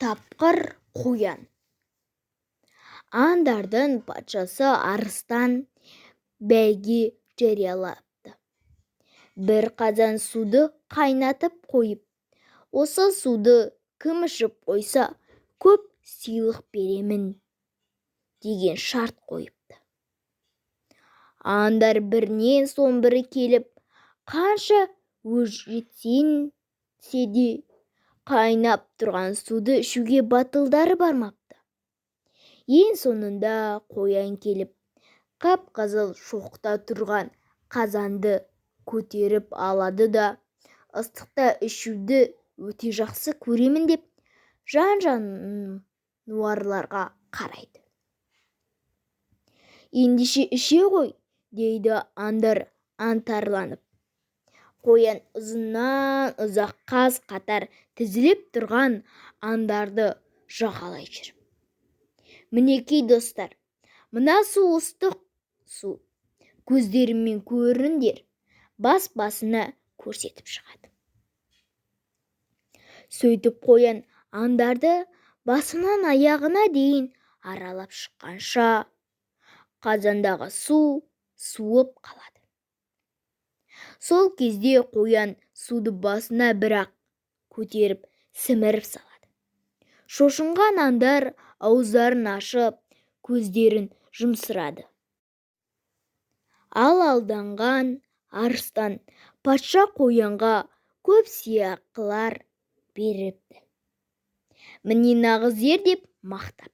тапқыр қоян. Аңдардың патшасы арыстан бәйге жариялапты. Бір қазан суды қайнатып қойып, осы суды кім ішіп қойса, көп сыйлық беремін деген шарт қойыпты. Аңдар бірінен соң бірі келіп, қанша өжетсенсе де қайнап тұрған суды ішуге батылдары бармапты. Ең соңында қоян келіп, қап-қызыл шоқта тұрған қазанды көтеріп алады да, ыстықта ішуді өте жақсы көремін деп, жан-жануарларға қарайды. Ендеше іше ғой, дейді аңдар аңтарланып. Қоян ұзыннан ұзақ қаз-қатар тізіліп тұрған аңдарды жағалай жүр. Мінекей достар, мына су ыстық су, көздеріңмен көріңдер, бас-басына көрсетіп шығады. Сөйтіп қоян аңдарды басынан аяғына дейін аралап шыққанша қазандағы су суып қалады. Сол кезде қоян суды басына бір-ақ көтеріп сіміріп салады. Шошынған аңдар ауыздарын ашып, көздерін жұмсырады. Ал алданған арыстан патша қоянға көп сыйақылар беріпті. Міне нағыз ер деп мақтап.